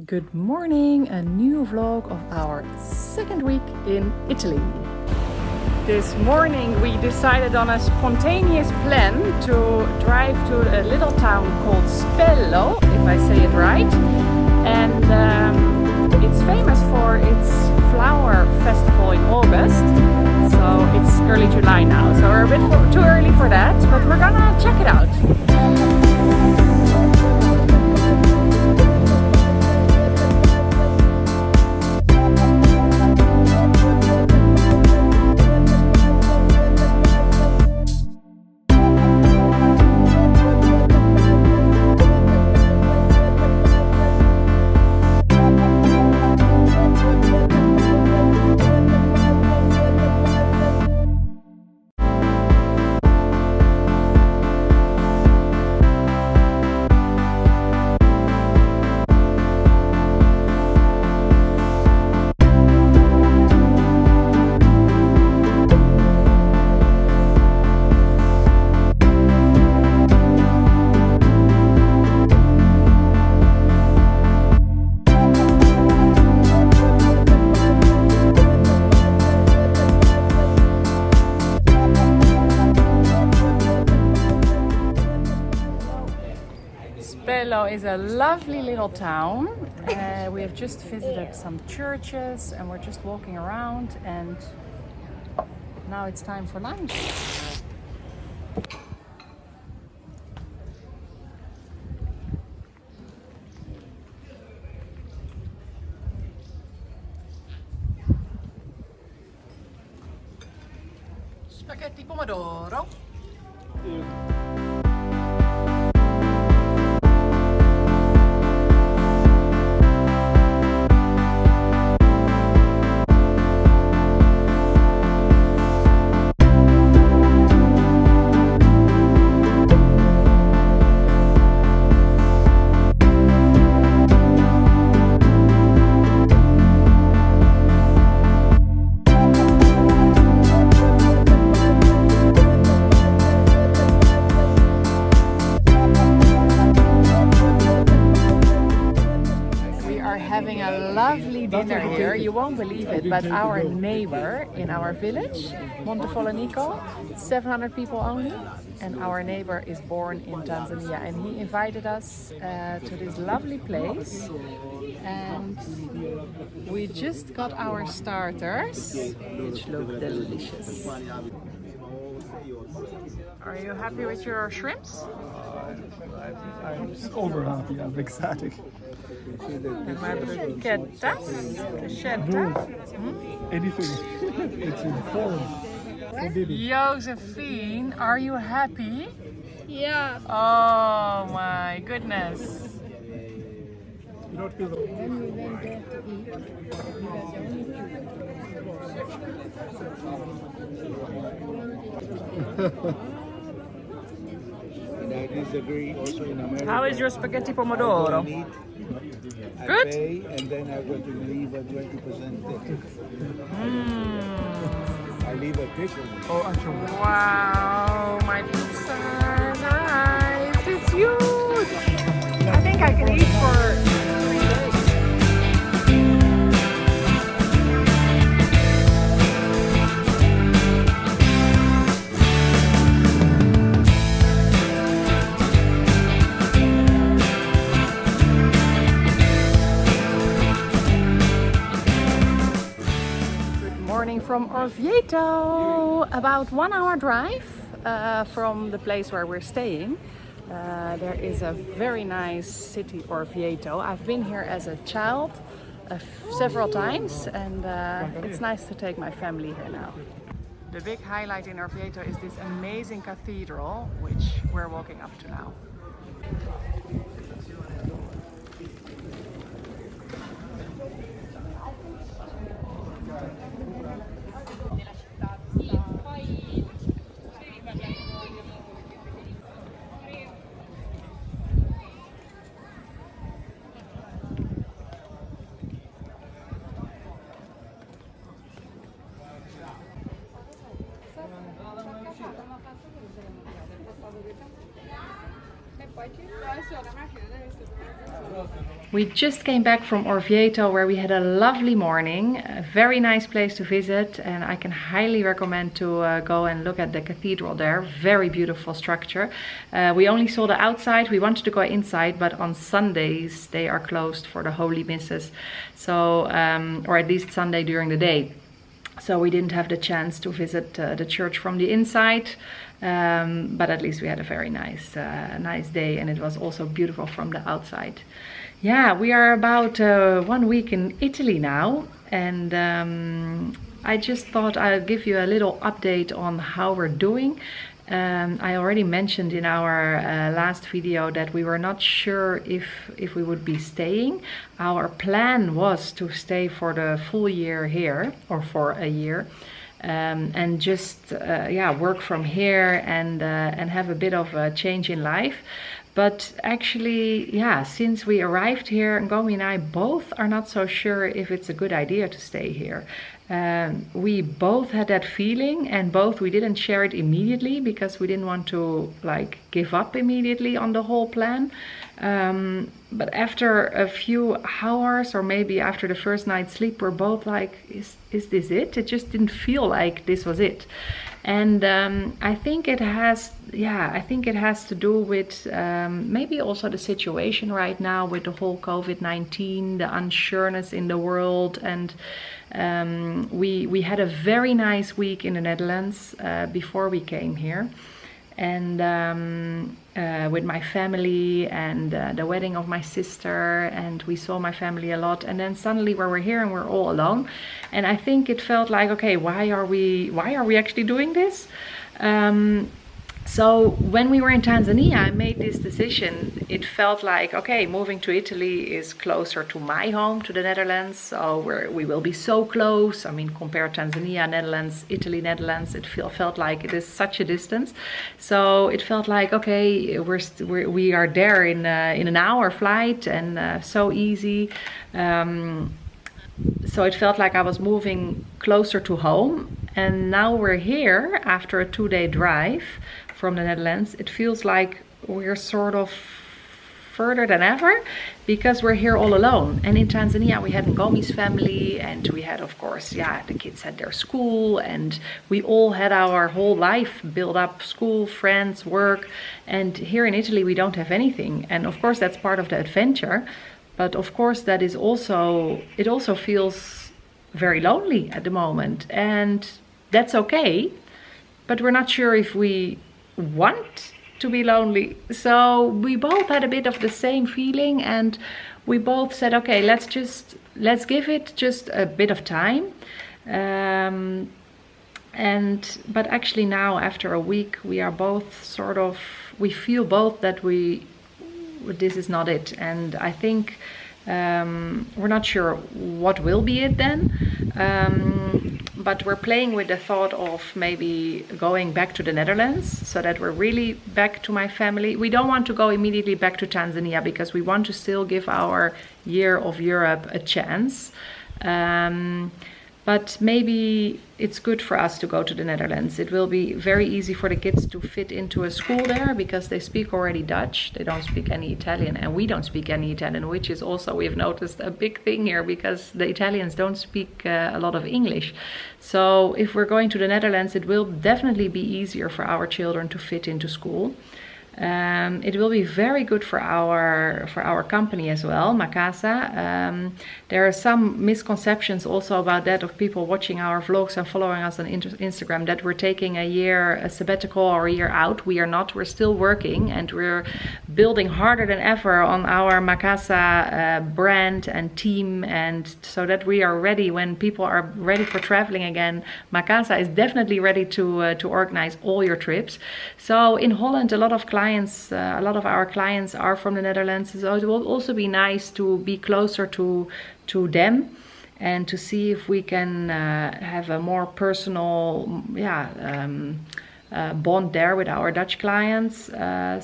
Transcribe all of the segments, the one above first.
Good morning, a new vlog of our second week in Italy. This morning we decided on a spontaneous plan to drive to a little town called Spello, if I say it right. And it's famous for its flower festival in August. So it's early July now, so we're a bit too early for that, but we're gonna check it out. Spello is a lovely little town. We have just visited some churches and we're just walking around, and now it's time for lunch. Spaghetti pomodoro. Having a lovely dinner here. You won't believe it, but our neighbor in our village, Montepulciano, 700 people only, and our neighbor is born in Tanzania, and he invited us to this lovely place, and we just got our starters, which look delicious. Are you happy with your shrimps? I'm over happy, I'm ecstatic. And my bruschettas, bruschetta. Anything. It's in form. Josephine, are you happy? Yeah. Oh my goodness. You don't feel the... When we went there to eat, And I disagree also in America. How is your spaghetti pomodoro? I Good? pay and then I'm going to leave a 20% tip. I leave a tip. Oh, actually. Wow, my pizza has arrived. It's huge. I think I can eat for 3 days. From Orvieto, about 1 hour drive from the place where we're staying. There is a very nice city, Orvieto. I've been here as a child several times, and it's nice to take my family here now. The big highlight in Orvieto is this amazing cathedral, which we're walking up to now. E poi ci adesso la macchina deve essere We just came back from Orvieto, where we had a lovely morning, a very nice place to visit, and I can highly recommend to go and look at the cathedral there. Very beautiful structure. We only saw the outside. We wanted to go inside, but on Sundays they are closed for the holy misses, so or at least Sunday during the day. So we didn't have the chance to visit the church from the inside, but at least we had a very nice day, and it was also beautiful from the outside. Yeah, we are about 1 week in Italy now, and I just thought I'll give you a little update on how we're doing. I already mentioned in our last video that we were not sure if we would be staying. Our plan was to stay for the full year here, or for a year, and just work from here and have a bit of a change in life. But actually, yeah, since we arrived here, Ngomi and I both are not so sure if it's a good idea to stay here. We both had that feeling, and both we didn't share it immediately because we didn't want to like give up immediately on the whole plan. But after a few hours, or maybe after the first night's sleep, we're both like, is this it? It just didn't feel like this was it. And I think it has to do with maybe also the situation right now with the whole COVID-19, the unsureness in the world. And we had a very nice week in the Netherlands before we came here, and with my family, and the wedding of my sister, and we saw my family a lot. And then suddenly we're here and we're all alone, and I think it felt like, okay, why are we actually doing this? So when we were in Tanzania, I made this decision. It felt like, okay, moving to Italy is closer to my home, to the Netherlands. So we will be so close. I mean, compare Tanzania, Netherlands, Italy, Netherlands. It felt like it is such a distance. So it felt like, okay, we are there in an hour flight, and so easy. So it felt like I was moving closer to home. And now we're here after a 2-day drive from the Netherlands. It feels like we're sort of further than ever because we're here all alone. And in Tanzania we had Ngomi's family, and we had, of course, the kids had their school, and we all had our whole life built up: school, friends, work. And here in Italy we don't have anything. And of course that's part of the adventure, but of course that is also, it also feels very lonely at the moment, and that's okay, but we're not sure if we want to be lonely. So we both had a bit of the same feeling, and we both said, okay, let's give it just a bit of time. But actually now, after a week, we are both we feel both that this is not it. And I think we're not sure what will be it then. But we're playing with the thought of maybe going back to the Netherlands, so that we're really back to my family. We don't want to go immediately back to Tanzania because we want to still give our year of Europe a chance. But maybe it's good for us to go to the Netherlands. It will be very easy for the kids to fit into a school there because they speak already Dutch. They don't speak any Italian, and we don't speak any Italian, which is also, we've noticed, a big thing here because the Italians don't speak a lot of English. So if we're going to the Netherlands, it will definitely be easier for our children to fit into school. It will be very good for our company as well, Macasa. There are some misconceptions also about that, of people watching our vlogs and following us on Instagram, that we're taking a sabbatical or a year out. We are not. We're still working, and we're building harder than ever on our Macasa brand and team, and so that we are ready when people are ready for traveling again. Macasa is definitely ready to organize all your trips. So in Holland, a lot of our clients are from the Netherlands, so it will also be nice to be closer to them and to see if we can have a more personal bond there with our Dutch clients.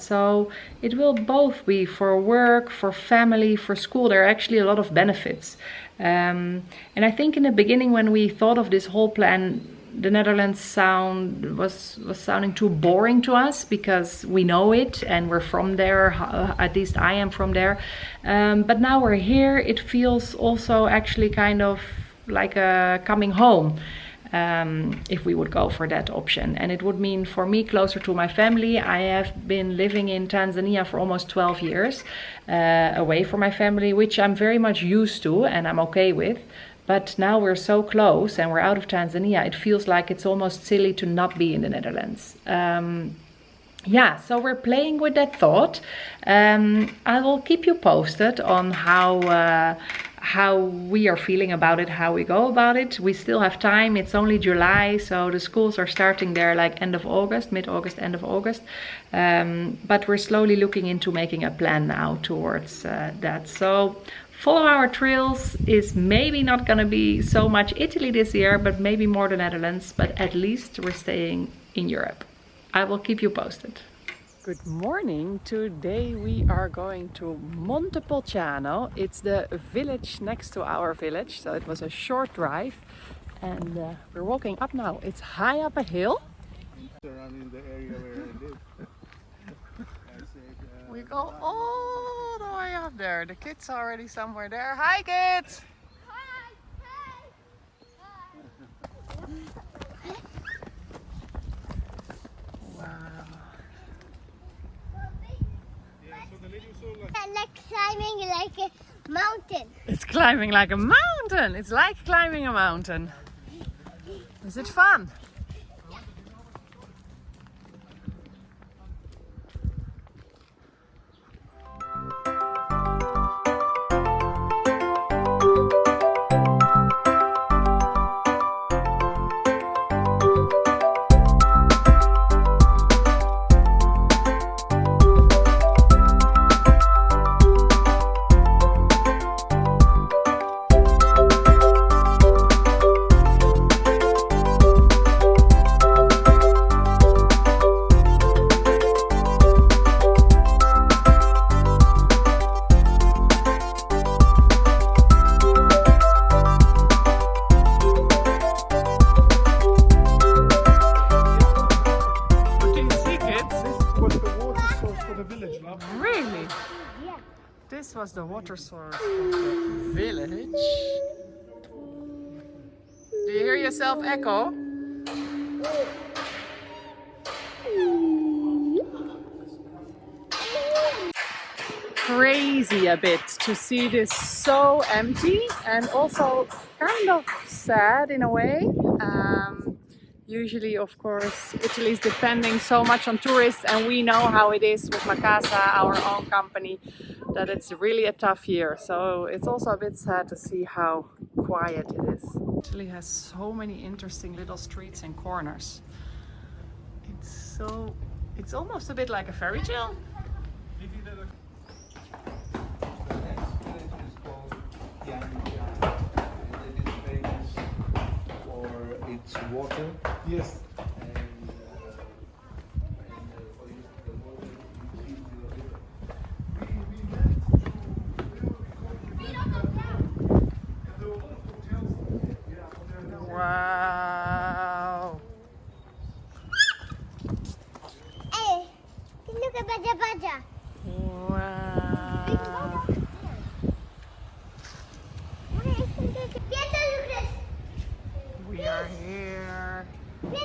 So it will both be for work, for family, for school. There are actually a lot of benefits. And I think in the beginning, when we thought of this whole plan, the Netherlands was sounding too boring to us because we know it and we're from there. At least I am from there. But now we're here. It feels also actually kind of like a coming home. If we would go for that option, and it would mean for me closer to my family. I have been living in Tanzania for almost 12 years, away from my family, which I'm very much used to and I'm okay with. But now we're so close and we're out of Tanzania, it feels like it's almost silly to not be in the Netherlands. Yeah, so we're playing with that thought. I will keep you posted on how we are feeling about it, how we go about it. We still have time. It's only July, so the schools are starting there like end of August, mid-August, end of August. But we're slowly looking into making a plan now towards that. So follow our trails is maybe not going to be so much Italy this year, but maybe more the Netherlands. But at least we're staying in Europe. I will keep you posted. Good morning. Today we are going to Montepulciano. It's the village next to our village, so it was a short drive. And we're walking up now. It's high up a hill. Surrounding the area where I live. We go all the way up there. The kids are already somewhere there. Hi kids! Like climbing like a mountain. It's climbing like a mountain. It's like climbing a mountain. Is it fun? Really? Yeah. This was the water source of the village. Do you hear yourself echo? Crazy a bit to see this so empty and also kind of sad in a way. Usually, of course, Italy is depending so much on tourists, and we know how it is with Macasa, our own company, that it's really a tough year. So it's also a bit sad to see how quiet it is. Italy has so many interesting little streets and corners. It's almost a bit like a fairy tale. It's water. Yes. Wow. Hey, look at Baja Baja. Wow. We are here at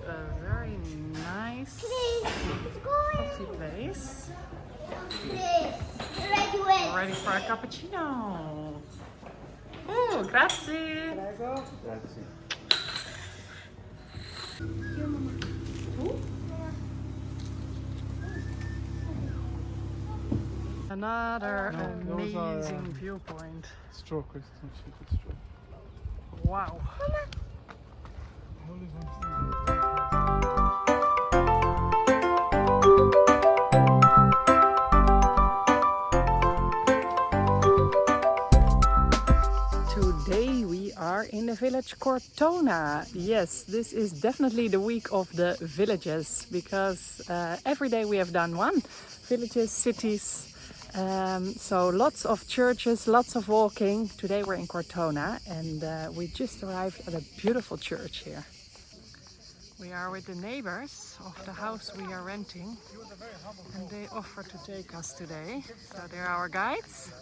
a very nice coffee place. Ready for a cappuccino. Oh, grazie. Grazie. Another No, those are, amazing viewpoint. Stroke, it's not sheep, stroke. Wow. Today we are in the village Cortona. Yes, this is definitely the week of the villages because every day we have done one. Villages, cities. So lots of churches, lots of walking. Today we're in Cortona and we just arrived at a beautiful church here. We are with the neighbors of the house we are renting, and they offer to take us today. So they're our guides.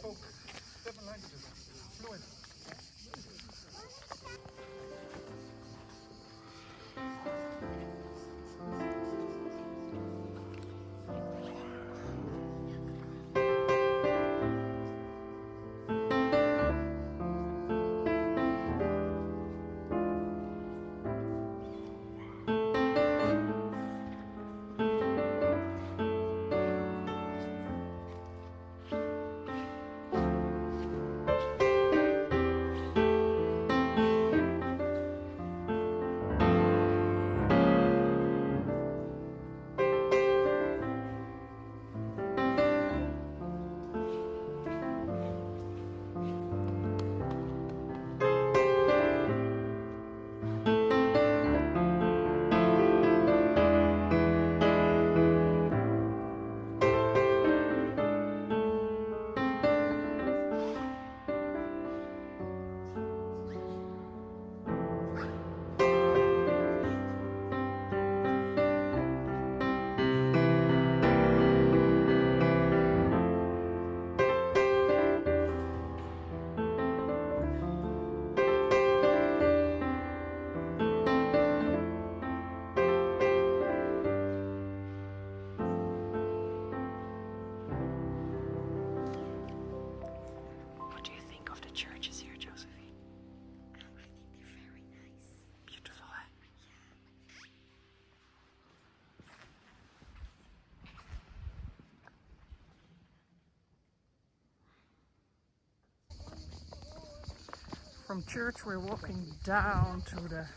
From church we're walking down to the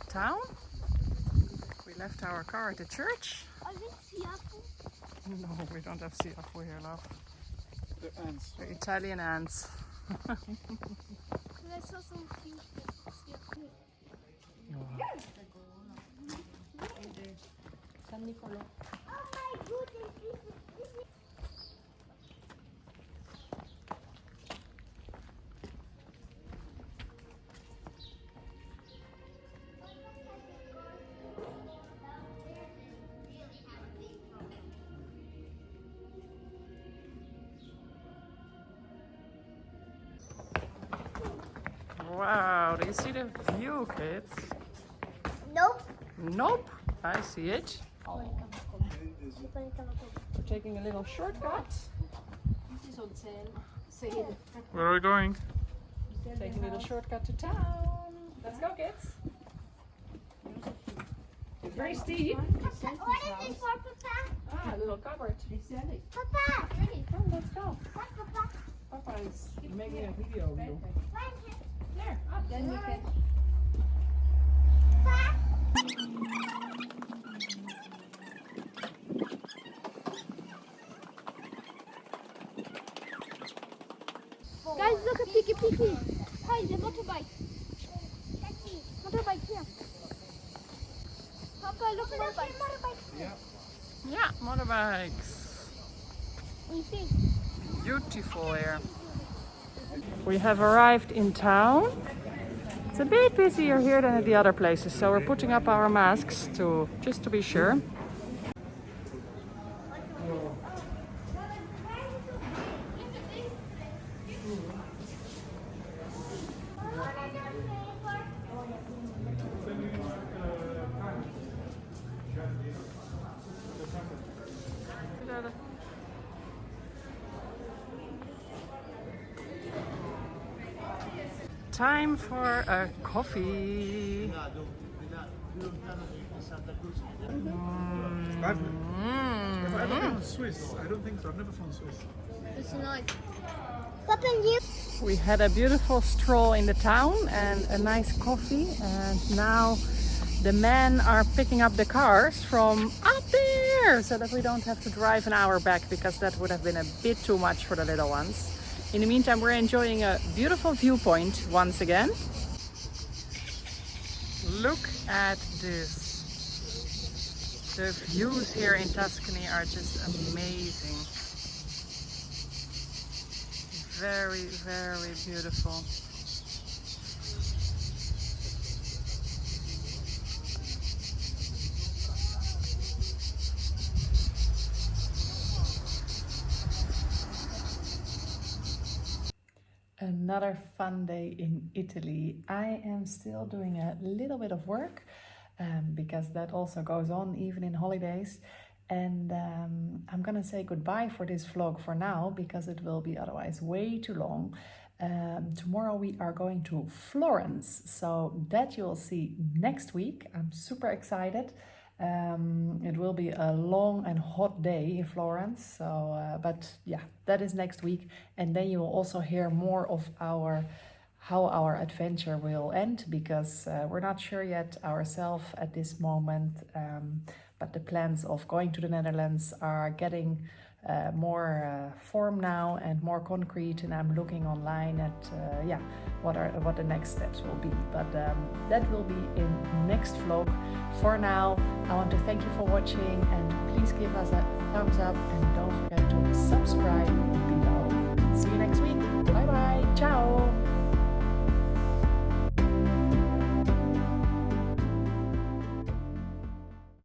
town. We left our car at the church. No, we don't have siafu here, love. The ants. The Italian ants. I saw some cute San Nicolò. Oh my goodness, this is Wow, do you see the view, kids? Nope. Nope, I see it. We're taking a little shortcut. Where are we going? Taking a little shortcut to town. Let's go, kids. It's very steep. What is this for, Papa? Ah, a little cupboard. Papa! Come, let's go. What, Papa? Papa is making a video of you. There, up. Then you can. Guys, look at Piki Piki. Hi, the motorbike. Motorbike here. Papa, look at motorbike. Yeah, motorbikes. We see. Beautiful here. We have arrived in town. It's a bit busier here than at the other places, so we're putting up our masks just to be sure. Time for a coffee. Have I ever been Swiss? I don't think so. I've never flown Swiss. It's nice. Papa and you? We had a beautiful stroll in the town and a nice coffee, and now the men are picking up the cars from up there so that we don't have to drive an hour back, because that would have been a bit too much for the little ones. In the meantime, we're enjoying a beautiful viewpoint once again. Look at this. The views here in Tuscany are just amazing. Very, very beautiful. another fun day in Italy. I am still doing a little bit of work because that also goes on even in holidays. And I'm gonna say goodbye for this vlog for now because it will be otherwise way too long. Tomorrow we are going to Florence, so that you will see next week. I'm super excited. It will be a long and hot day in Florence, so but yeah, that is next week, and then you will also hear more of how our adventure will end, because we're not sure yet ourselves at this moment, but the plans of going to the Netherlands are getting more form now and more concrete, and I'm looking online at what the next steps will be, but that will be in next vlog. For now, I want to thank you for watching, and please give us a thumbs up and don't forget to subscribe below. See you next week. Bye bye.